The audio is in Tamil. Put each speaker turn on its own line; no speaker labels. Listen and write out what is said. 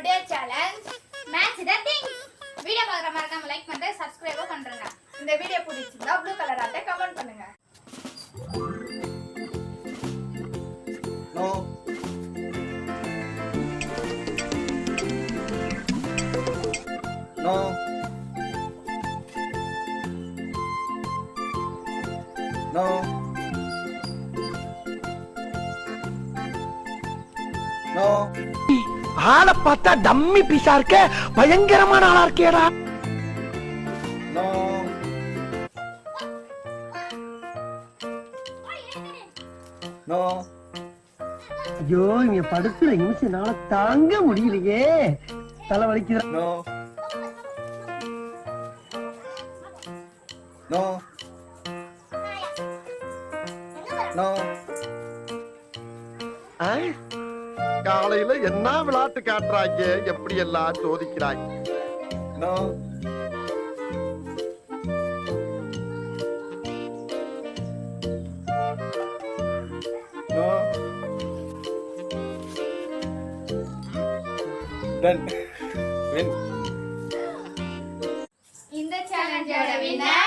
Today challenge match the things. Video பார்க்குற மறக்காம லைக் பண்ணிட்டு சப்ஸ்கிரைப் பண்ணுங்க. இந்த வீடியோ பிடிச்சிருந்தா ப்ளூ கலர் ஆட்ட கமெண்ட் பண்ணுங்க.
நோ நோ நோ நோ
ஆளை பார்த்தா டம்மி பீஸா இருக்க, பயங்கரமான ஆளா இருக்கேடா.
நோ நோ
ஐயோ, இங்க படுத்துற நிமிஷம்னால தாங்க முடியலையே, தலை வலிக்குது.
நோ நோ நோ
காலையில என்ன விளையாட்டு காட்டுறாங்க, எப்படி எல்லாம் சோதிக்கிறாங்க.
நோ நோ டன் வின்.
இந்த சேலஞ்சோட வின்னர்